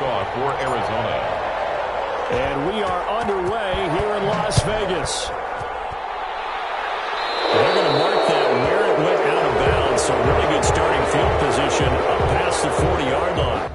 kickoff for Arizona. And we are underway here in Las Vegas. They're going to mark that where it went out of bounds. So really good starting field position up past the 40-yard line.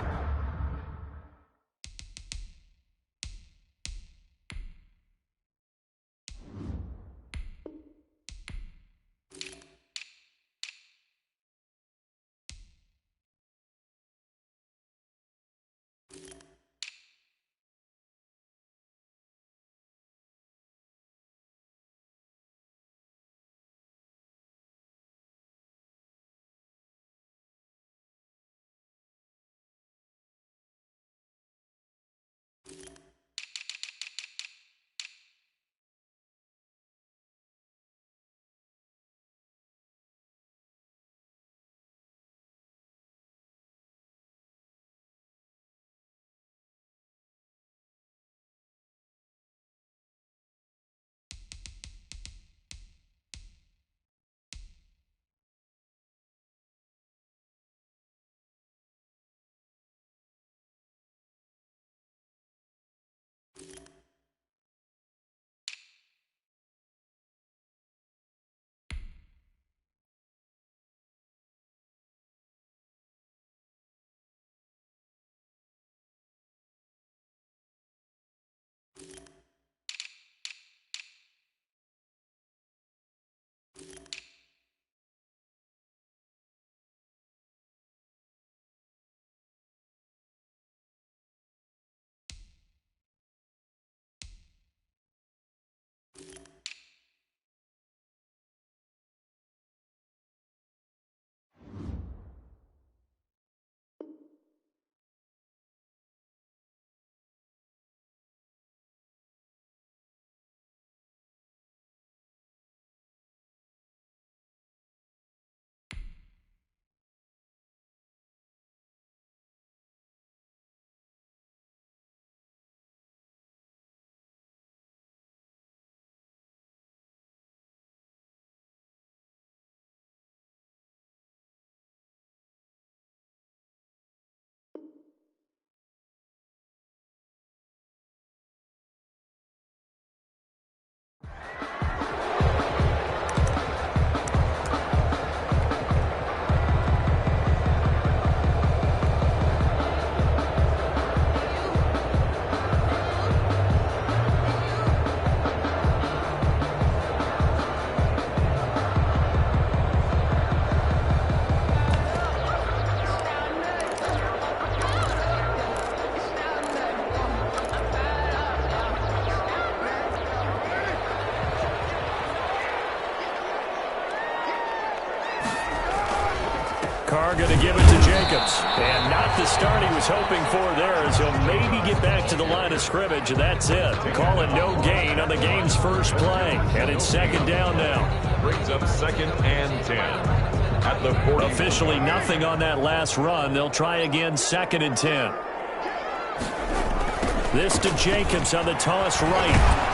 Carr going to give it to Jacobs. And not the start he was hoping for there, as he'll maybe get back to the line of scrimmage, and that's it. Calling no gain on the game's first play. And it's second down now. Brings up 2nd and 10. At the 40. Officially nothing on that last run. They'll try again 2nd and 10. This to Jacobs on the toss right.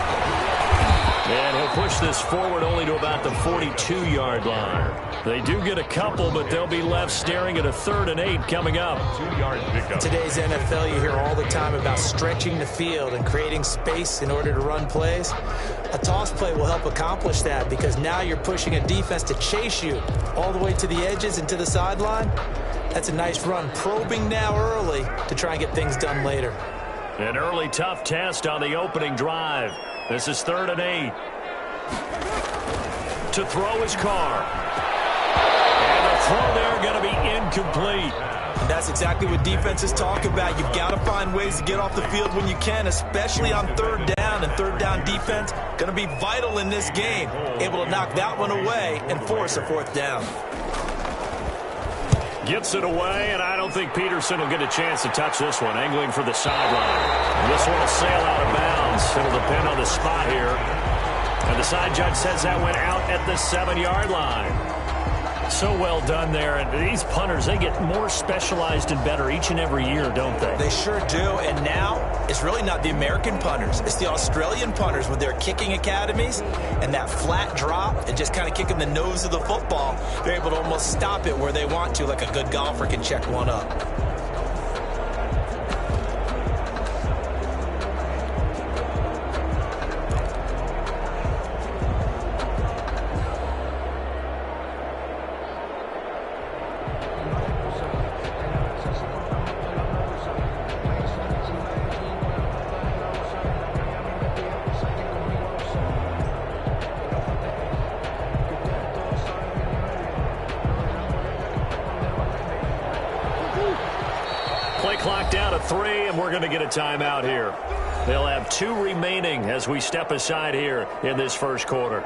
And he'll push this forward only to about the 42-yard line. They do get a couple, but they'll be left staring at a 3rd and 8 coming up. 2-yard pickup. Today's NFL, you hear all the time about stretching the field and creating space in order to run plays. A toss play will help accomplish that because now you're pushing a defense to chase you all the way to the edges and to the sideline. That's a nice run, probing now early to try and get things done later. An early tough test on the opening drive. This is 3rd and 8. To throw his Carr. And the throw there going to be incomplete. And that's exactly what defenses talk about. You've got to find ways to get off the field when you can, especially on 3rd down. And 3rd down defense going to be vital in this game. Able to knock that one away and force a 4th down. Gets it away, and I don't think Peterson will get a chance to touch this one. Angling for the sideline. This one will sail out of bounds. It'll depend on the spot here. And the side judge says that went out at the 7-yard line. So well done there. And these punters, they get more specialized and better each and every year, don't they? They sure do. And now it's really not the American punters. It's the Australian punters with their kicking academies and that flat drop and just kind of kicking the nose of the football. They're able to almost stop it where they want to, like a good golfer can check one up. out of 3, and we're going to get a timeout here. They'll have 2 remaining as we step aside here in this first quarter.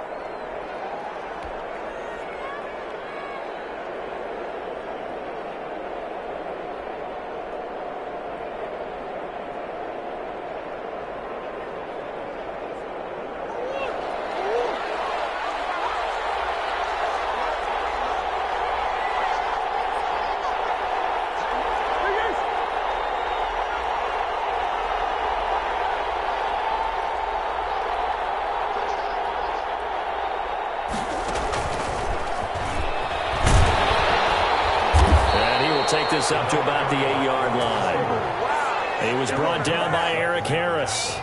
Take this up to about the 8-yard line. He was brought down by Eric Harris.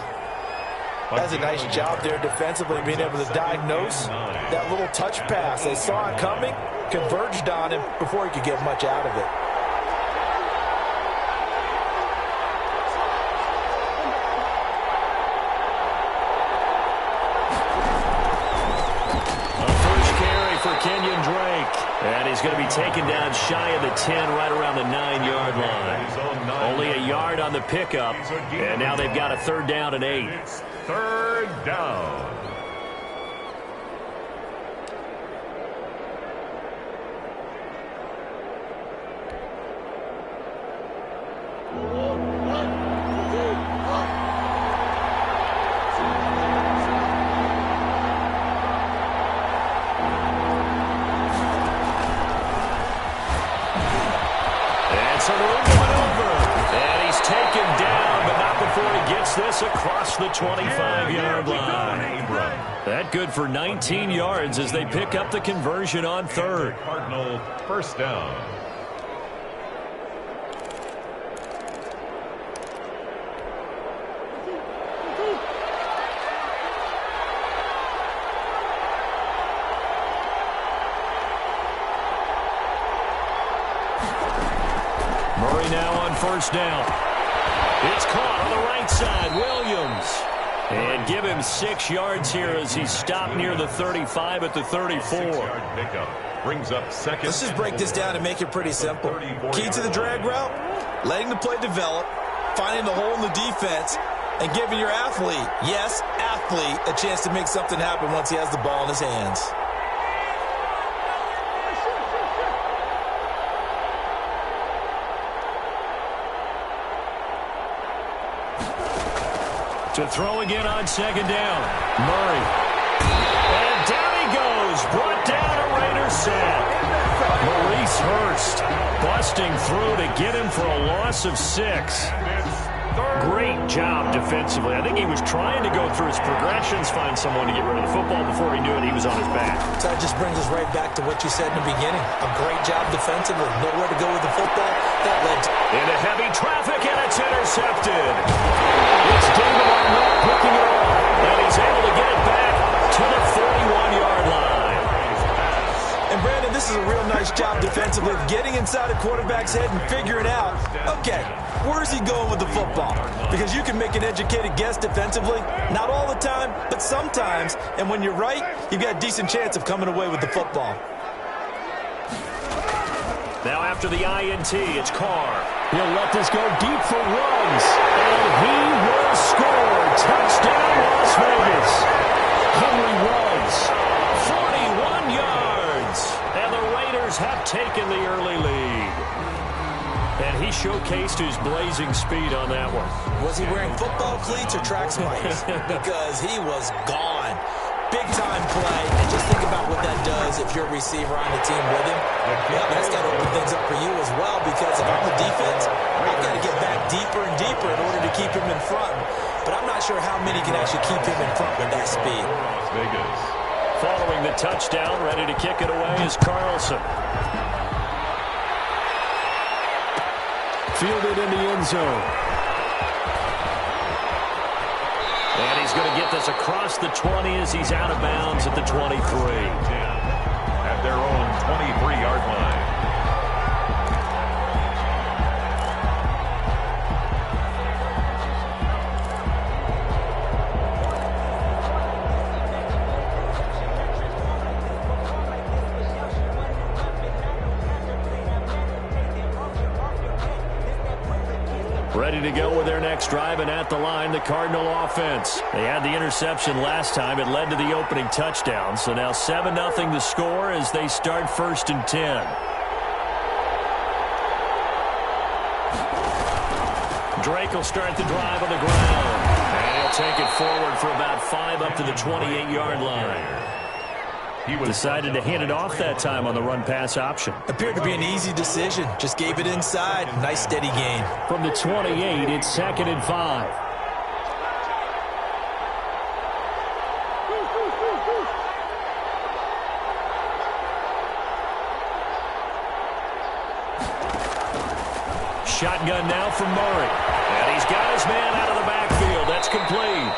That's a nice job there defensively, being able to diagnose that little touch pass. They saw it coming, converged on him before he could get much out of it. Kenyon Drake. And he's going to be taken down shy of the 10, right around the 9-yard line. Only a yard on the pickup, and now they've got a 3rd down and 8. It's 3rd down. This across the 25-yard line. That good for 19 yards as they pick up the conversion on 3rd. Cardinal 1st down. Murray now on 1st down. It's caught on the right side. Williams. And give him 6 yards here as he's stopped near the 35 at the 34. Brings up 2nd. Let's just break this down and make it pretty simple. Key to the drag route, letting the play develop, finding the hole in the defense, and giving your athlete, yes, athlete, a chance to make something happen once he has the ball in his hands. To throw again on 2nd down. Murray. And down he goes. Brought down a Raider sack. Maurice Hurst busting through to get him for a loss of 6. Great job defensively. I think he was trying to go through his progressions, find someone to get rid of the football. Before he knew it, he was on his back. So that just brings us right back to what you said in the beginning. A great job defensively. Nowhere to go with the football. That led to... Into heavy traffic, and it's intercepted. It's David Arnett picking it up, and he's able to get it back to the 41-yard line. And Brandon, this is a real nice job defensively of getting inside a quarterback's head and figuring out, okay, where's he going with the football? Because you can make an educated guess defensively, not all the time, but sometimes. And when you're right, you've got a decent chance of coming away with the football. Now after the INT, it's Carr. He'll let this go deep for runs. And he will score. Touchdown, Las Vegas. Henry Ruggs, 41 yards. And the Raiders have taken the early lead. And he showcased his blazing speed on that one. Was he wearing football cleats or track spikes? Because he was gone. Big-time play, and just think about what that does if you're a receiver on the team with him. Yeah, that's got to open things up for you as well, because if I'm the defense, I've got to get back deeper and deeper in order to keep him in front. But I'm not sure how many can actually keep him in front with that speed. Las Vegas. Following the touchdown, ready to kick it away is Carlson. Fielded in the end zone. And he's going to get this across the 20 as he's out of bounds at the 23. At their own 23-yard line. Ready to go with their next drive, and at the line, the Cardinal offense. They had the interception last time. It led to the opening touchdown. So now 7-0 the score as they start 1st and 10. Drake will start the drive on the ground. And he'll take it forward for about 5 up to the 28-yard line. He decided to hand it off that time on the run-pass option. Appeared to be an easy decision. Just gave it inside. Nice steady gain. From the 28, it's 2nd and 5. Shotgun now from Murray. And he's got his man out of the backfield. That's complete.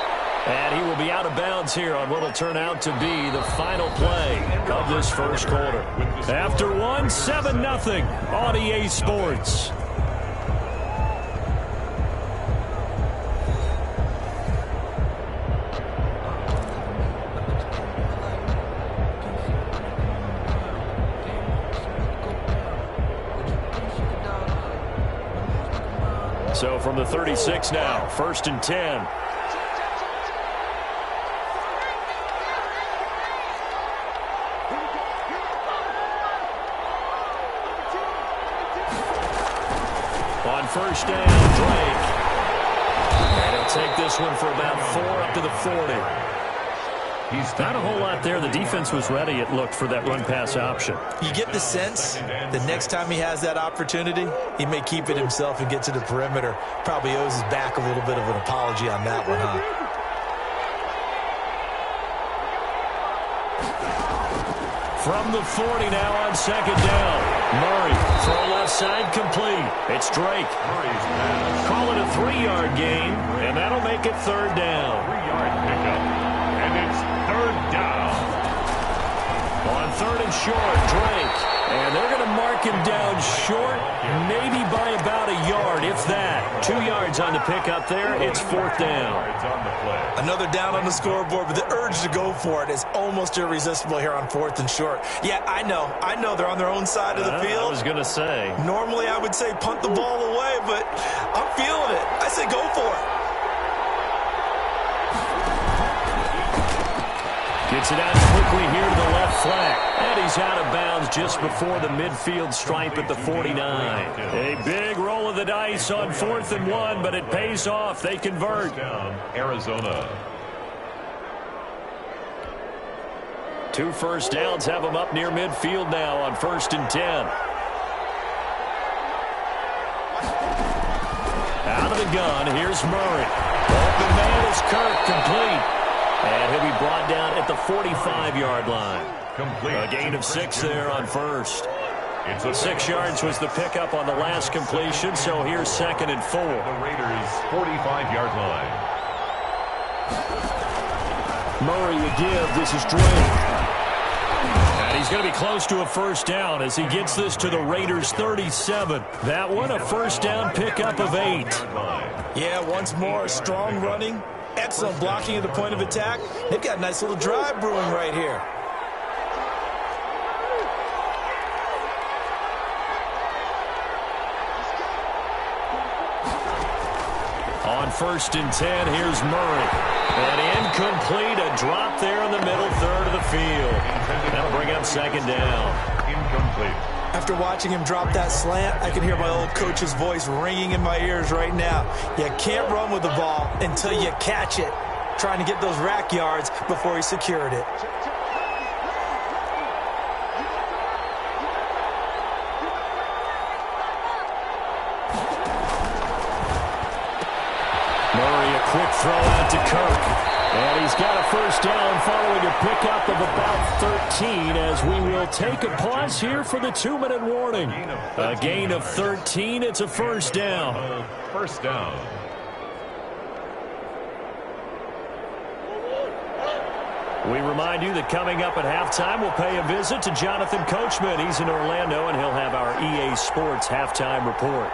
And he will be out of bounds here on what will turn out to be the final play of this first quarter. After one, 7-0 on EA Sports. So from the 36 now, 1st and 10. On 1st down, Drake. And he'll take this one for about 4 up to the 40. He's not a whole lot there. The defense was ready, it looked, for that run-pass option. You get the sense the next time he has that opportunity, he may keep it himself and get to the perimeter. Probably owes his back a little bit of an apology on that one, huh? From the 40 now on 2nd down. Murray, throw left side, complete. It's Drake. Call it a 3-yard gain, and that'll make it 3rd down. 3-yard pickup, and it's 3rd down. On 3rd and short, Drake. And they're going to mark him down short, maybe by about a yard, if that. 2 yards on the pickup there. It's 4th down. Another down on the scoreboard, but the urge to go for it is almost irresistible here on 4th and short. Yeah, I know they're on their own side of the field. I was going to say. Normally I would say punt the ball away, but I'm feeling it. I say go for it. Gets it out quickly here to the left flat. And he's out of bounds just before the midfield stripe at the 49. A big roll of the dice on 4th and 1, but it pays off. They convert. Arizona. 2 first downs have them up near midfield now on 1st and 10. Out of the gun, here's Murray. Open man is Kirk, complete. And he'll be brought down at the 45-yard line. Complete. A gain of 6 there on 1st. 6 yards was the pickup on the last completion, so here's 2nd and 4. The Raiders' 45-yard line. Murray will give. This is Drake. And he's going to be close to a 1st down as he gets this to the Raiders' 37. That one, a 1st down pickup of 8. Yeah, once more, strong running. Excellent blocking at the point of attack. They've got a nice little drive brewing right here. On 1st and 10, here's Murray. And incomplete, a drop there in the middle third of the field. That'll bring up 2nd down. Incomplete. After watching him drop that slant, I can hear my old coach's voice ringing in my ears right now. You can't run with the ball until you catch it. Trying to get those rack yards before he secured it. Murray, a quick throw out to Kirk. And he's got a 1st down following a pickup of about 13 as we will take a pause here for the 2-minute warning. A gain of 13. It's a 1st down. 1st down. We remind you that coming up at halftime, we'll pay a visit to Jonathan Coachman. He's in Orlando, and he'll have our EA Sports halftime report.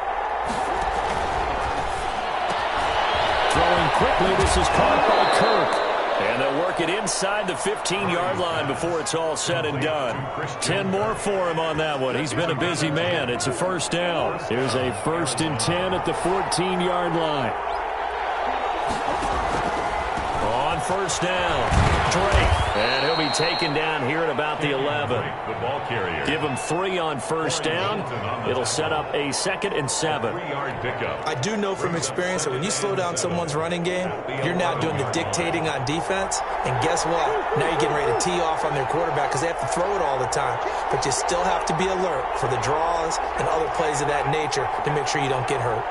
Throwing quickly, this is caught by Kirk. And they'll work it inside the 15-yard line before it's all said and done. 10 more for him on that one. He's been a busy man. It's a first down. Here's a 1st and 10 at the 14-yard line. On first down, Drake. And he'll be taken down here at about the 11. The ball carrier. Give him 3 on first down. It'll set up a 2nd and 7. 3-yard pickup. I do know from experience that when you slow down someone's running game, you're now doing the dictating on defense. And guess what? Now you're getting ready to tee off on their quarterback because they have to throw it all the time. But you still have to be alert for the draws and other plays of that nature to make sure you don't get hurt.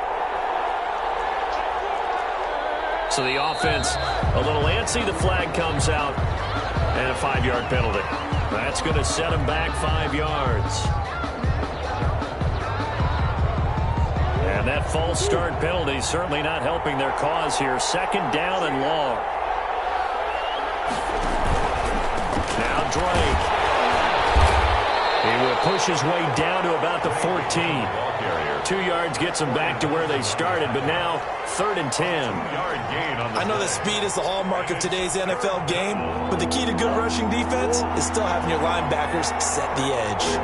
So the offense a little antsy. The flag comes out. And a 5-yard penalty. That's going to set him back 5 yards. And that false start penalty certainly not helping their cause here. 2nd down and long. Now Drake. He will push his way down to about the 14. 2 yards gets him back to where they started, but now 3rd and 10. I know that speed is the hallmark of today's NFL game, but the key to good rushing defense is still having your linebackers set the edge.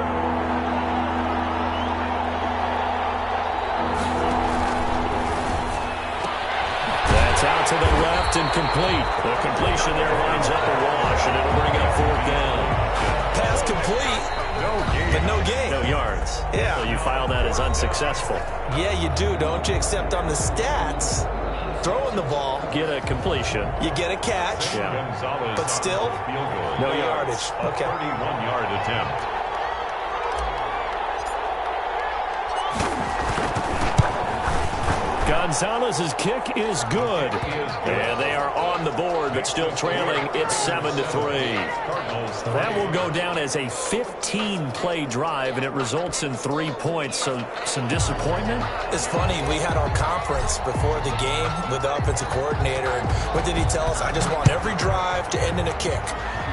That's out to the left and complete. The completion there winds up a wash, and it'll bring up 4th down. Pass complete. But no gain. No yards. Yeah. So you file that as unsuccessful. Yeah, you do, don't you? Except on the stats, throwing the ball. Get a completion. You get a catch. Yeah. But still, no yardage. Okay. 31-yard attempt. Gonzalez's kick is good. And they are on the board, but still trailing. It's 7-3. That will go down as a 15-play drive, and it results in 3 points. So some disappointment? It's funny. We had our conference before the game with the offensive coordinator. And what did he tell us? I just want every drive to end in a kick,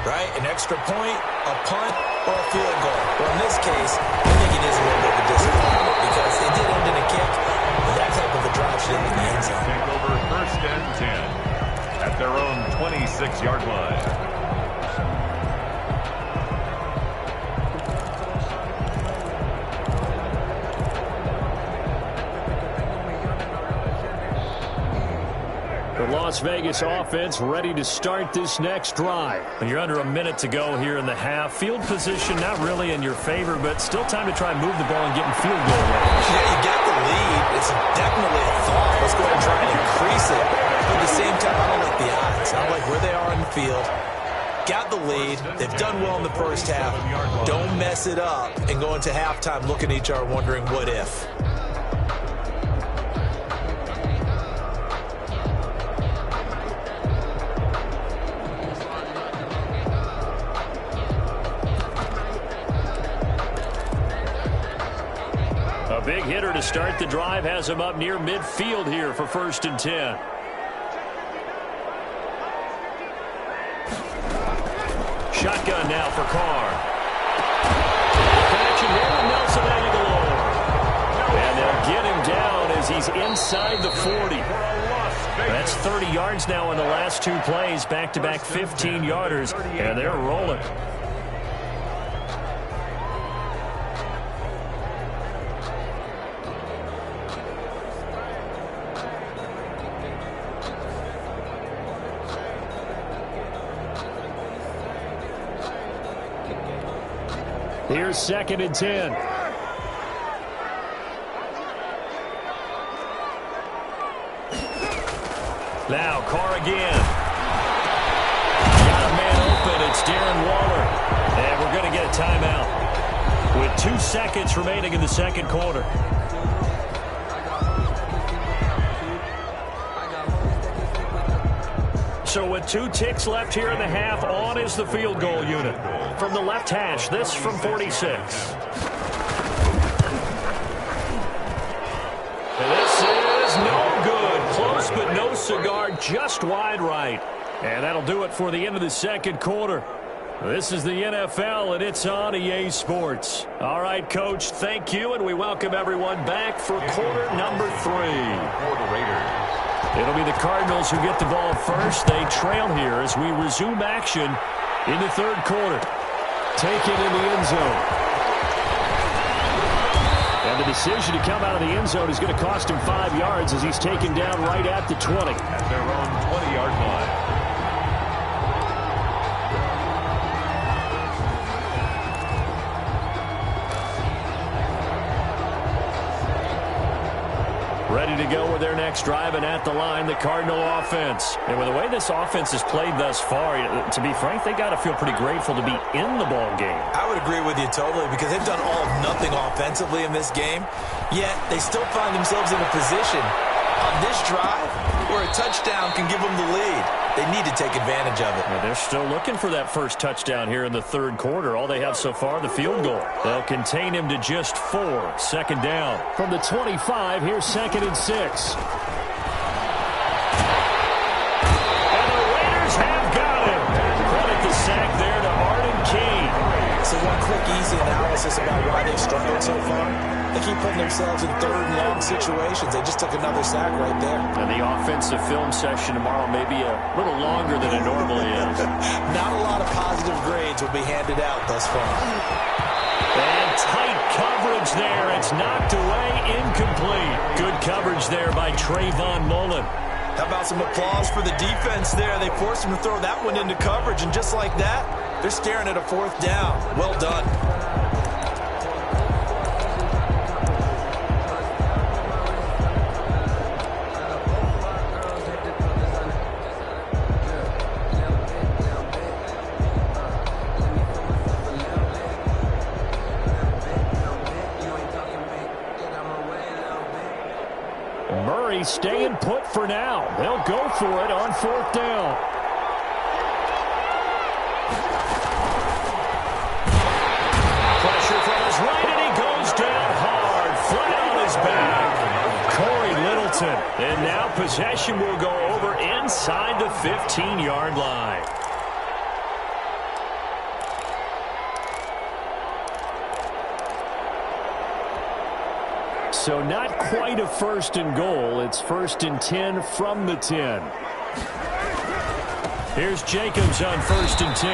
right? An extra point, a punt, or a field goal. Well, in this case, I think it is a little bit of a disappointment because it did end in a kick. That type of a drive should end in the end zone. Take over 1st and 10 at their own 26-yard line. The Las Vegas offense ready to start this next drive. You're under a minute to go here in the half. Field position not really in your favor, but still time to try and move the ball and get in field goal range. Yeah, you got the lead. It's definitely a thought. Let's go ahead and try and increase it. But at the same time, I don't like the odds. I don't like where they are on the field. Got the lead. They've done well in the first half. Don't mess it up and go into halftime looking at each other wondering what if. Big hitter to start the drive has him up near midfield here for 1st and 10. Shotgun now for Carr. Connection here with Nelson Aguilar. And they'll get him down as he's inside the 40. That's 30 yards now in the last 2 plays. Back-to-back 15-yarders, and they're rolling. Here's 2nd and 10. Now Carr again. Got a man open. It's Darren Waller. And we're going to get a timeout with 2 seconds remaining in the 2nd quarter. So with 2 ticks left here in the half, on is the field goal unit. From the left hash, this from 46. And this is no good. Close but no cigar, just wide right. And that'll do it for the end of the 2nd quarter. This is the NFL, and it's on EA Sports. All right, Coach, thank you, and we welcome everyone back for quarter number 3. For the Raiders. It'll be the Cardinals who get the ball first. They trail here as we resume action in the third quarter. Taken in the end zone. And the decision to come out of the end zone is going to cost him 5 yards as he's taken down right at the 20. At their own 20-yard line. Ready to go with their next drive, and at the line, the Cardinal offense. And with the way this offense has played thus far, to be frank, they got to feel pretty grateful to be in the ball game. I would agree with you totally because they've done all of nothing offensively in this game, yet they still find themselves in a position on this drive where a touchdown can give them the lead. They need to take advantage of it. Well, they're still looking for that first touchdown here in the third quarter. All they have so far, the field goal. They'll contain him to just 4. Second down. From the 25, here's 2nd and 6. And the Raiders have got him. Credit the sack there to Arden Key. So one quick, easy analysis about why they've struggled so far. They keep putting themselves in third and long situations. They just took another sack right there. And the offensive film session tomorrow may be a little longer than it normally is. Not a lot of positive grades will be handed out thus far. And tight coverage there. It's knocked away, incomplete. Good coverage there by Trayvon Mullen. How about some applause for the defense there? They forced him to throw that one into coverage, and just like that, they're staring at a 4th down. Well done. Staying put for now. They'll go for it on 4th down. Pressure from his right, and he goes down hard, flat on his back. Corey Littleton. And now possession will go over inside the 15-yard line. So not quite a 1st and goal. It's 1st and 10 from the 10. Here's Jacobs on 1st and 10.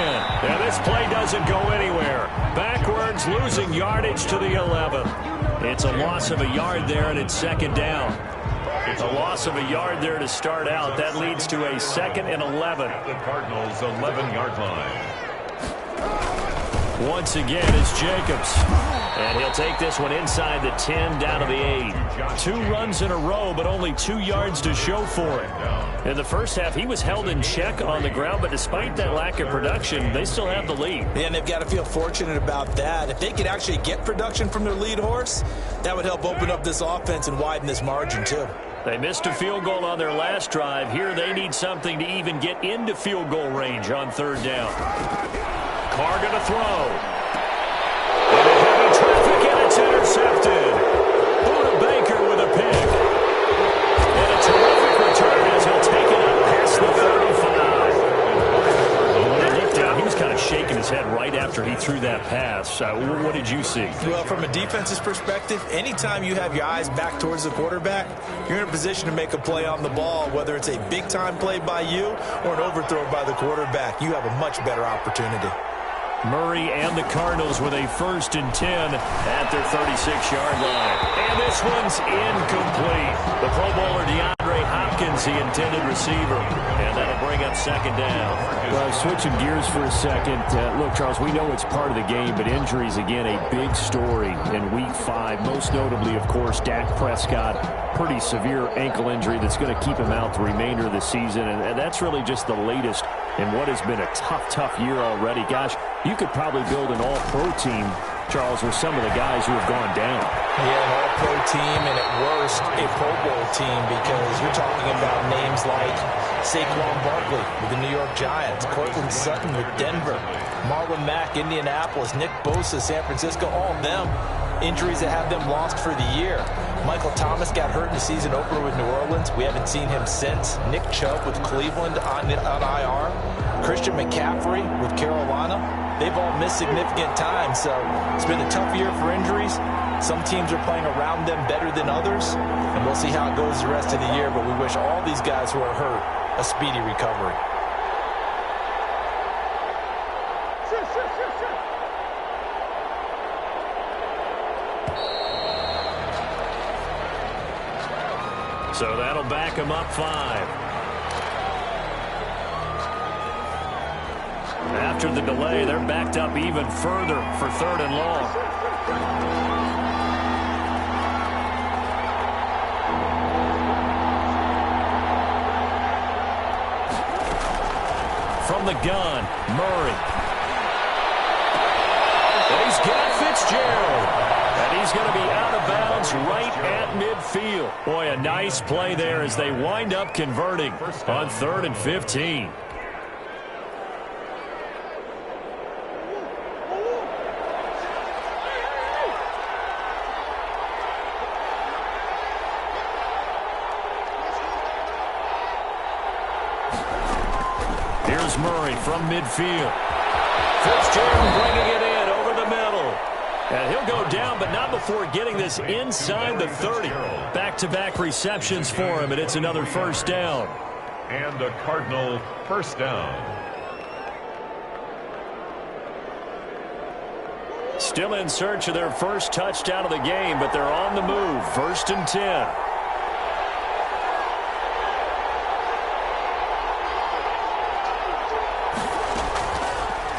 Now this play doesn't go anywhere. Backwards, losing yardage to the 11. It's a loss of a yard there, and it's 2nd down. It's a loss of a yard there to start out. That leads to a 2nd and 11. At the Cardinals' 11-yard line. Once again, it's Jacobs. And he'll take this one inside the 10, down to the 8. 2 runs in a row, but only 2 yards to show for it. In the first half, he was held in check on the ground, but despite that lack of production, they still have the lead. Yeah, and they've got to feel fortunate about that. If they could actually get production from their lead horse, that would help open up this offense and widen this margin, too. They missed a field goal on their last drive. Here they need something to even get into field goal range on 3rd down. Carr going to throw. Heavy traffic, and it's intercepted. Buda Baker with a pick. And a terrific return as he'll take it up past the 35. When he looked down, he was kind of shaking his head right after he threw that pass. What did you see? Well, from a defense's perspective, anytime you have your eyes back towards the quarterback, you're in a position to make a play on the ball, whether it's a big-time play by you or an overthrow by the quarterback. You have a much better opportunity. Murray and the Cardinals with a 1st and 10 at their 36-yard line. And this one's incomplete. The Pro Bowler DeAndre Hopkins, the intended receiver. And that'll bring up 2nd down. Well, switching gears for a second. Look, Charles, we know it's part of the game, but injuries, again, a big story in Week 5. Most notably, of course, Dak Prescott. Pretty severe ankle injury that's going to keep him out the remainder of the season. And that's really just the latest in what has been a tough year already. Gosh, you could probably build an all-pro team, Charles, with some of the guys who have gone down. Yeah, an all-pro team, and at worst, a Pro Bowl team, because you're talking about names like Saquon Barkley with the New York Giants, Cortland Sutton with Denver, Marlon Mack, Indianapolis, Nick Bosa, San Francisco, all of them injuries that have them lost for the year. Michael Thomas got hurt in the season opener with New Orleans. We haven't seen him since. Nick Chubb with Cleveland on IR. Christian McCaffrey with Carolina. They've all missed significant time, so it's been a tough year for injuries. Some teams are playing around them better than others, and we'll see how it goes the rest of the year, but we wish all these guys who are hurt a speedy recovery. So that'll back him up 5. After the delay, they're backed up even further for 3rd and long. From the gun, Murray. And he's got Fitzgerald. And he's going to be out of bounds right at midfield. Boy, a nice play there as they wind up converting on 3rd and 15. Here's Murray from midfield. Fitzgerald bringing it in over the middle. And he'll go down, but not before getting this inside the 30. Back-to-back receptions for him, and it's another 1st down. And a Cardinal 1st down. Still in search of their first touchdown of the game, but they're on the move. 1st and 10.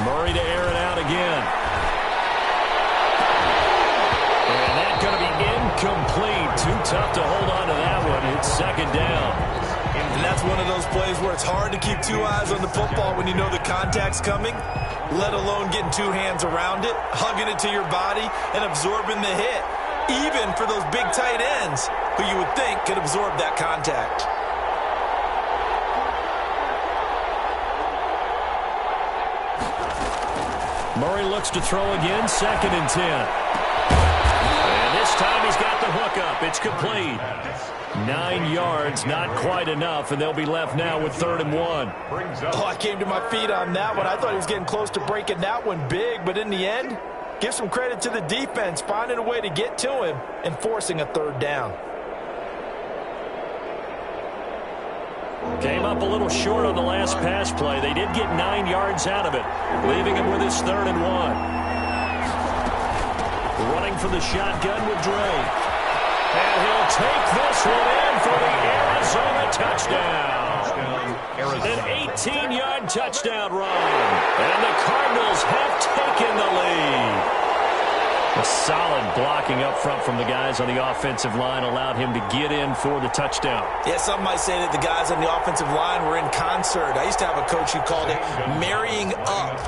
Murray to air it out again. And that's going to be incomplete. Too tough to hold on to that one. It's 2nd down. And that's one of those plays where it's hard to keep 2 eyes on the football when you know the contact's coming, let alone getting 2 hands around it, hugging it to your body, and absorbing the hit, even for those big tight ends who you would think could absorb that contact. Murray looks to throw again, 2nd and 10. And this time he's got the hook up. It's complete. 9 yards, not quite enough, and they'll be left now with 3rd and 1. Oh, I came to my feet on that one. I thought he was getting close to breaking that one big, but in the end, give some credit to the defense, finding a way to get to him and forcing a 3rd down. Came up a little short on the last pass play. They did get 9 yards out of it, leaving him with his 3rd and 1. Running for the shotgun with Dre. And he'll take this one in for the Arizona touchdown. An 18-yard touchdown run. And the Cardinals have taken the lead. A solid blocking up front from the guys on the offensive line allowed him to get in for the touchdown. Yeah, some might say that the guys on the offensive line were in concert. I used to have a coach who called it marrying up,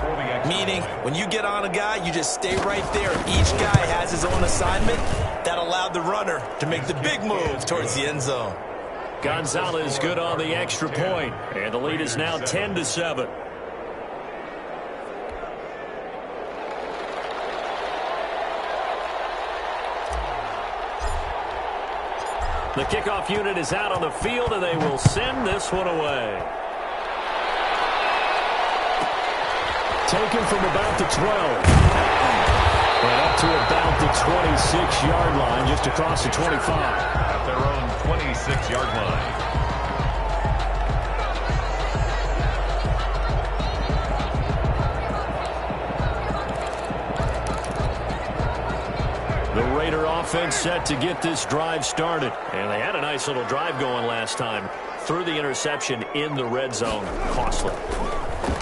meaning when you get on a guy, you just stay right there. Each guy has his own assignment. That allowed the runner to make the big move towards the end zone. Gonzalez good on the extra point, and the lead is now 10-7. The kickoff unit is out on the field, and they will send this one away. Taken from about the 12. And up to about the 26-yard line, just across the 25. At their own 26-yard line. The Raider offense set to get this drive started. And they had a nice little drive going last time. Threw the interception in the red zone. Costly.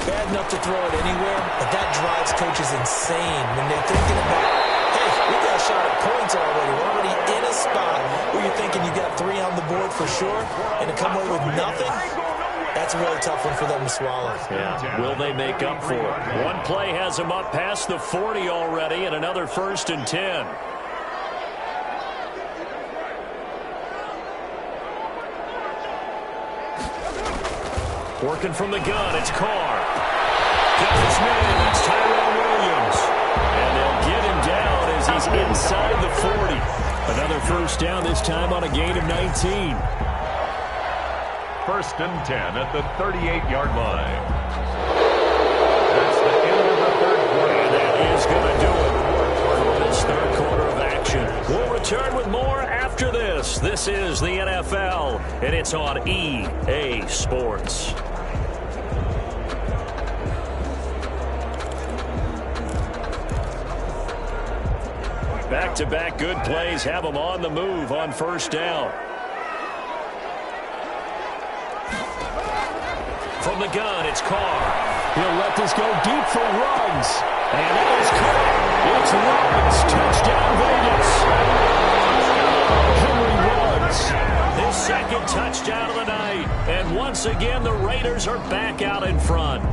Bad enough to throw it anywhere, but that drives coaches insane when they're thinking about, hey, we got a shot at points already. We're already in a spot where you're thinking you got 3 on the board for sure, and to come away with nothing, that's a really tough one for them to swallow. Yeah, will they make up for it? One play has them up past the 40 already, and another 1st and 10. Working from the gun, it's Carr. Got his man, it's Tyrone Williams. And they'll get him down as he's inside the 40. Another 1st down, this time on a gain of 19. 1st and 10 at the 38-yard line. That's the end of the 3rd quarter. And that is going to do it for this 3rd quarter of action. return with more after this. This is the NFL, and it's on EA Sports. Back-to-back good plays have them on the move on first down. From the gun, it's Carr. He'll let this go deep for Ruggs. And that is caught. It's Ruggs. Touchdown, Vegas. Henry Ruggs. His second touchdown of the night. And once again, the Raiders are back out in front.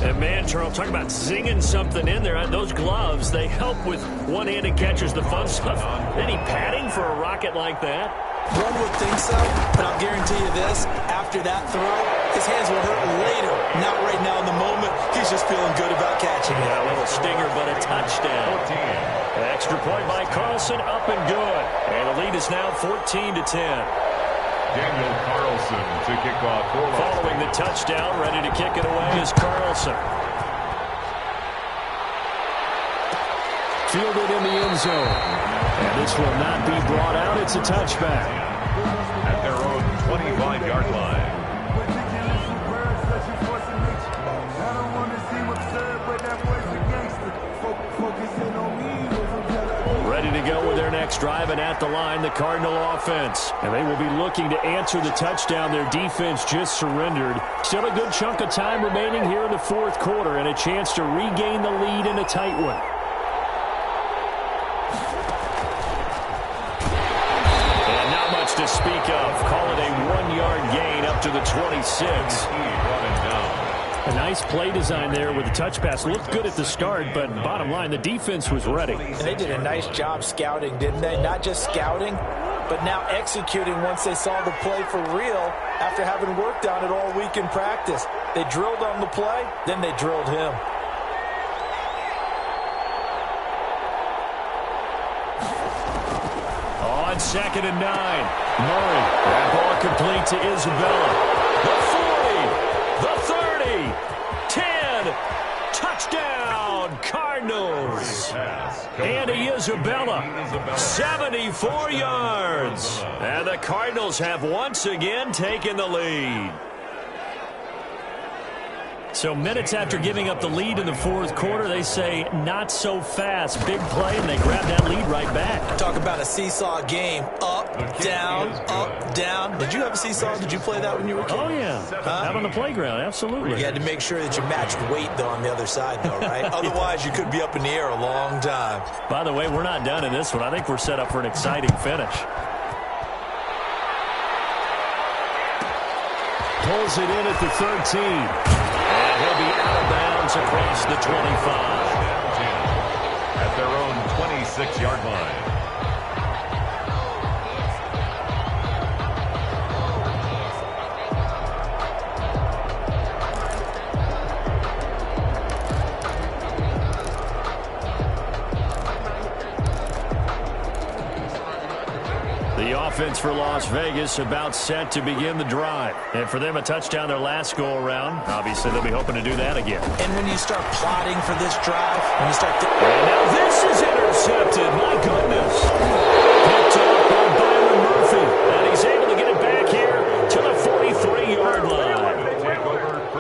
And, man, Charles, talking about zinging something in there. Those gloves, they help with one-handed catches, the fun stuff. Any padding for a rocket like that? One would think so, but I'll guarantee you this. After that throw, his hands will hurt later. Not right now in the moment. He's just feeling good about catching it. Yeah, a little stinger, but a touchdown. An extra point by Carlson, up and good. And the lead is now 14-10. Daniel Carlson to kick off for Following the touchdown, ready to kick it away is Carlson. Fielded in the end zone. And this will not be brought out. It's a touchback. at their own 25-yard line. Ready to go with their next drive, and at the line, the Cardinal offense. And they will be looking to answer the touchdown their defense just surrendered. Still a good chunk of time remaining here in the fourth quarter, and a chance to regain the lead in a tight one. And not much to speak of. Call it a 1-yard gain up to the 26. A nice play design there with the touch pass. Looked good at the start, but bottom line, the defense was ready. And they did a nice job scouting, didn't they? Not just scouting, but now executing once they saw the play for real after having worked on it all week in practice. They drilled on the play, then they drilled him. On 2nd and 9, Murray. That ball complete to Isabella. The 40, the 30, 10, touchdown, Cardinals. Andy Isabella, 74 yards. And the Cardinals have once again taken the lead. So minutes after giving up the lead in the fourth quarter, they say not so fast. Big play, and they grab that lead right back. Talk about a seesaw game. Up, down, up, down. Did you have a seesaw? Did you play that when you were a kid? Oh, yeah. Out on the playground, absolutely. You had to make sure that you matched weight, though, on the other side, though, right? Otherwise, you could be up in the air a long time. By the way, we're not done in this one. I think we're set up for an exciting finish. Pulls it in at the 13. And he'll be out of bounds across the 25. At their own 26-yard line. The offense for Las Vegas about set to begin the drive. And for them, a touchdown their last go-around. Obviously, they'll be hoping to do that again. And when you start plotting for this drive, when you start... And now this is intercepted. My goodness. Picked up by Byron Murphy. And he's able to get it back here to the 43-yard line.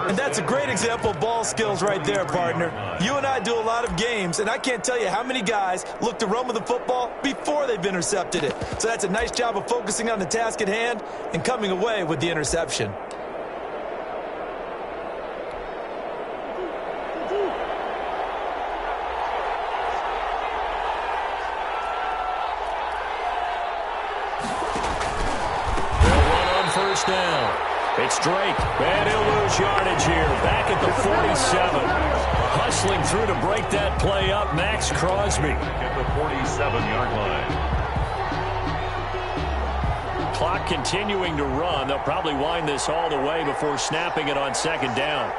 And that's a great example of ball skills right there, partner. You and I do a lot of games, and I can't tell you how many guys look to run with the football before they've intercepted it. So that's a nice job of focusing on the task at hand and coming away with the interception. They'll run on first down. It's Drake, and he'll lose yardage here. Back at the 47. Hustling through to break that play up, Max Crosby. At the 47-yard line. Clock continuing to run. They'll probably wind this all the way before snapping it on second down.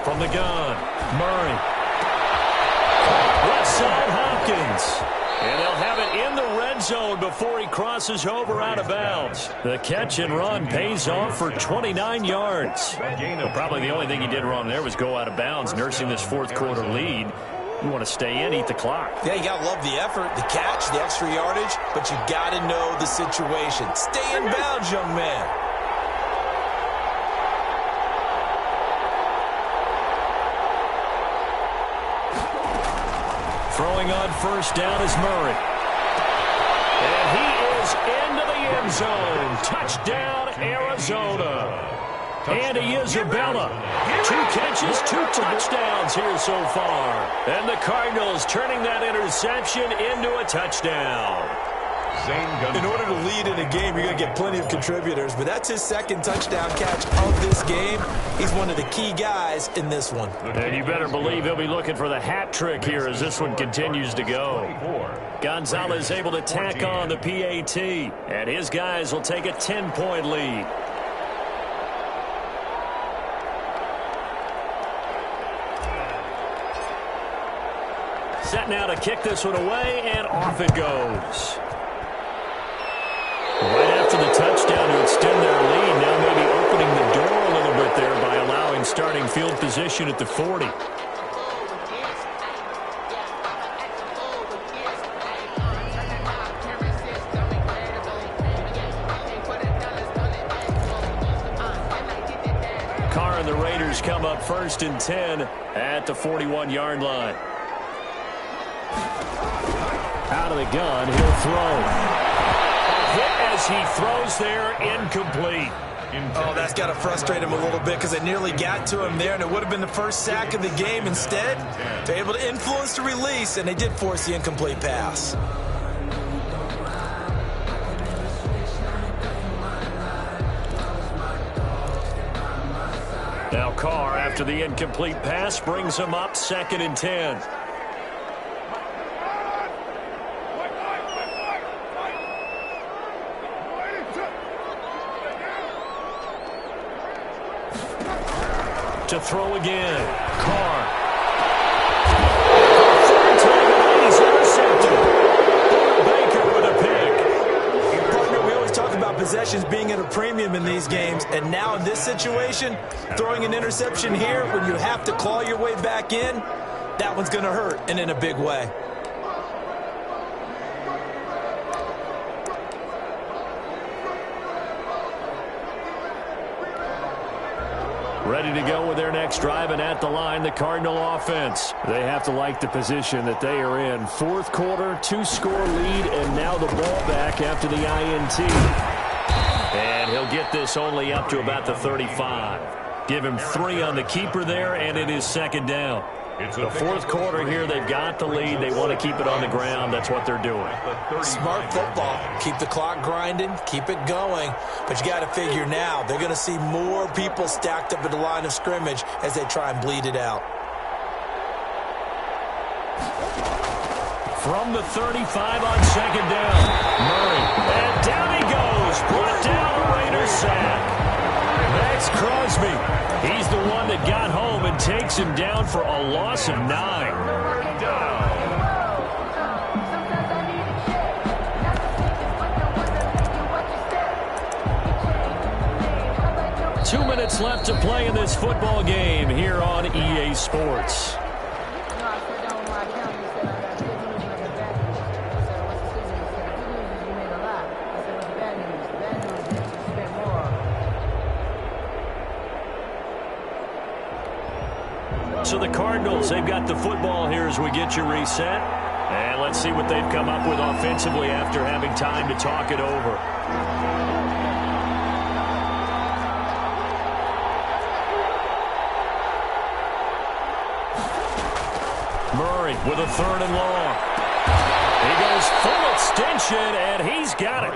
From the gun, Murray. Left side, Hopkins. And they'll have it in the red zone before he crosses over out of bounds. The catch and run pays off for 29 yards. Well, probably the only thing he did wrong there was go out of bounds, nursing this fourth quarter lead. You want to stay in, eat the clock. Yeah, you got to love the effort, the catch, the extra yardage, but you got to know the situation. Stay in bounds, young man. Throwing on first down is Murray. And he is into the end zone. Touchdown, Arizona. And he is Isabella. 2 catches, 2 touchdowns here so far. And the Cardinals turning that interception into a touchdown. In order to lead in a game, you're going to get plenty of contributors, but that's his second touchdown catch of this game. He's one of the key guys in this one. And you better believe he'll be looking for the hat trick here as this one continues to go. Gonzalez able to tack on the PAT, and his guys will take a 10-point lead. Set now to kick this one away, and off it goes. Right after the touchdown to extend their lead, now maybe opening the door a little bit there by allowing starting field position at the 40. Carr and the Raiders come up 1st and 10 at the 41-yard line. Out of the gun, he'll throw. Hit as he throws there, incomplete. Oh, that's got to frustrate him a little bit because they nearly got to him there, and it would have been the first sack of the game. Instead, they're able to influence the release, and they did force the incomplete pass. Now Carr, after the incomplete pass, brings him up 2nd and 10. To throw again. Carr. Third time, he's intercepted. Baker with a pick. Partner, we always talk about possessions being at a premium in these games, and now in this situation, throwing an interception here when you have to claw your way back in, that one's going to hurt, and in a big way. Ready to go with their next drive, and at the line, the Cardinal offense. They have to like the position that they are in. Fourth quarter, 2-score lead, and now the ball back after the INT. And he'll get this only up to about the 35. Give him 3 on the keeper there, and it is 2nd down. The fourth quarter here, they've got the lead. They want to keep it on the ground. That's what they're doing. Smart football. Keep the clock grinding. Keep it going. But you got to figure now, they're going to see more people stacked up at the line of scrimmage as they try and bleed it out. From the 35 on 2nd down. Murray. And down he goes. Brought down a Raiders sack. Max Crosby. He's the one that got home and takes him down for a loss of 9. Two minutes left to play in this football game here on EA Sports. So the Cardinals, they've got the football here as we get you reset. And let's see what they've come up with offensively after having time to talk it over. Murray with a 3rd and long. He goes full extension, and he's got it.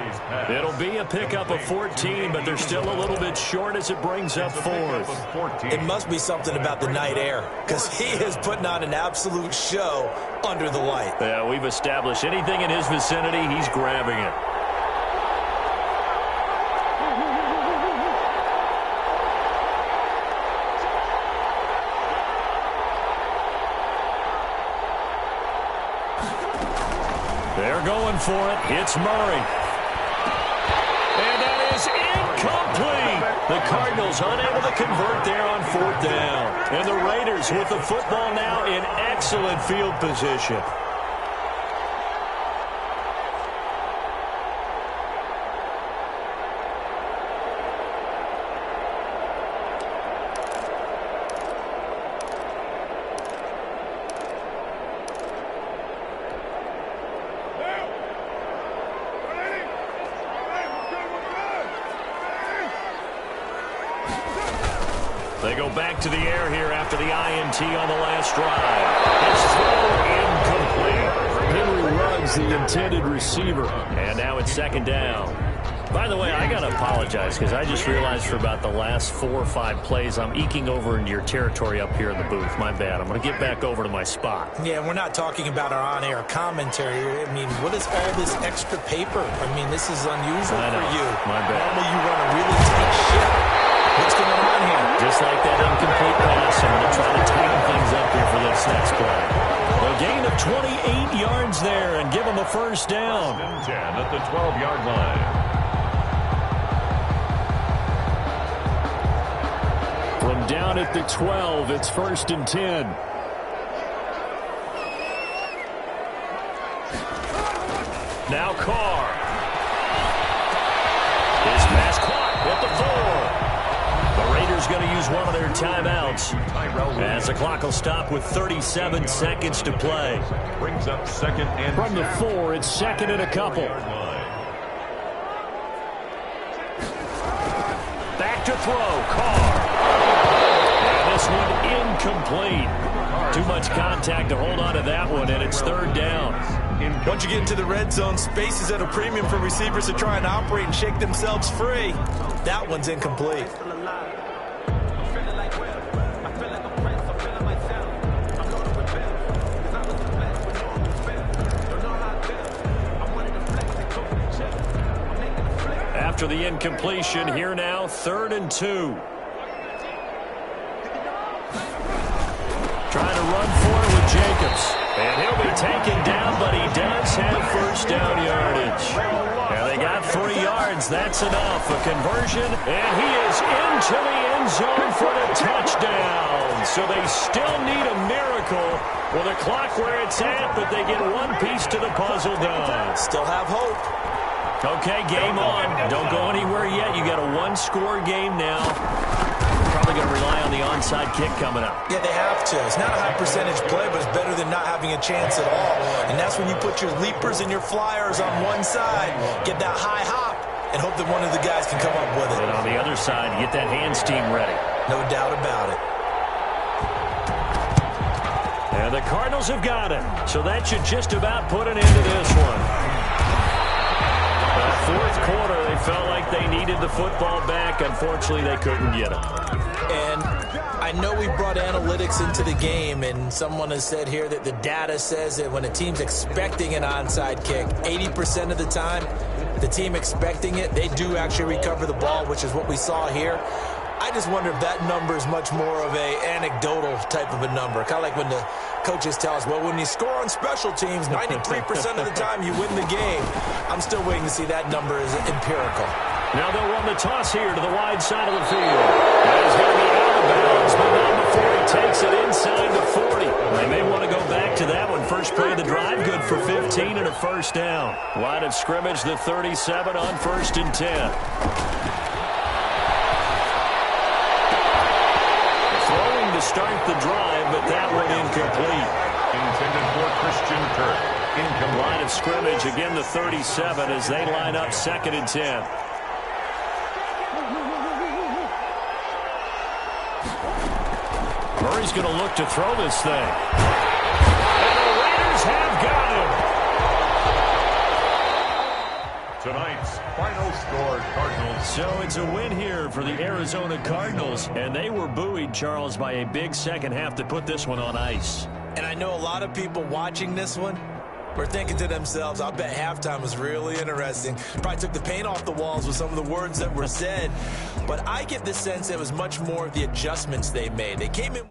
It'll be a pickup of 14, but they're still a little bit short as it brings up 4th. It must be something about the night air, because he is putting on an absolute show under the light. Yeah, we've established anything in his vicinity, he's grabbing it. They're going for it. It's Murray. And that is incomplete. The Cardinals unable to convert there on 4th down. And the Raiders with the football now in excellent field position. They go back to the air here after the INT on the last drive. His throw incomplete. Henry Ruggs, the intended receiver. And now it's 2nd down. By the way, I got to apologize because I just realized for about the last 4 or 5 plays, I'm eking over into your territory up here in the booth. My bad. I'm going to get back over to my spot. Yeah, we're not talking about our on-air commentary. I mean, what is all this extra paper? I mean, this is unusual for you. My bad. Normally you run a really tight ship. What's going on here? Just like that incomplete pass, I'm going to try to tighten things up here for this next play. A gain of 28 yards there and give them a 1st down. 10 at the 12-yard line. From down at the 12, it's 1st and 10. Now Carr. His pass caught at the 4. The Raiders going to use one of their timeouts as the clock will stop with 37 seconds to play. Brings up 2nd and From the 4, it's 2nd and a couple. Back to throw. Carr. And this one incomplete. Too much contact to hold on to that one, and it's 3rd down. Once you get into the red zone, space is at a premium for receivers to try and operate and shake themselves free. That one's incomplete. After the incompletion, here now, 3rd and 2. Trying to run for it with Jacobs. And he'll be taken down, but he does have 1st down yardage. And they got 3 yards. That's enough. A conversion, and he is into the end zone for the touchdown. So they still need a miracle with a clock where it's at, but they get one piece to the puzzle done. Still have hope. Okay, game on. Don't go anywhere yet. You got a 1-score game now. Probably going to rely on the onside kick coming up. Yeah, they have to. It's not a high percentage play, but it's better than not having a chance at all. And that's when you put your leapers and your flyers on one side, get that high hop, and hope that one of the guys can come up with it. And on the other side, get that hands team ready. No doubt about it. And the Cardinals have got it. So that should just about put an end to this one. 4th quarter, they felt like they needed the football back. Unfortunately, they couldn't get it. And I know we brought analytics into the game, and someone has said here that the data says that when a team's expecting an onside kick, 80% of the time, the team expecting it, they do actually recover the ball, which is what we saw here. I just wonder if that number is much more of a anecdotal type of a number. Kind of like when the coaches tell us, well, when you score on special teams, 93% of the time you win the game. I'm still waiting to see that number as empirical. Now they'll run the toss here to the wide side of the field. That is going to be out of bounds, but not before he takes it inside the 40. They may want to go back to that one. First play of the drive, good for 15 and a 1st down. Line of scrimmage, the 37 on 1st and 10. To start the drive, but that one incomplete. Intended for Christian Kirk. Incomplete. Line of scrimmage, again the 37 as they line up 2nd and 10. Murray's going to look to throw this thing. And the Raiders have got him. Tonight's final score, Cardinals. So it's a win here for the Arizona Cardinals, and they were buoyed, Charles, by a big second half to put this one on ice. And I know a lot of people watching this one were thinking to themselves, I bet halftime was really interesting. Probably took the paint off the walls with some of the words that were said. But I get the sense it was much more of the adjustments they made. They came in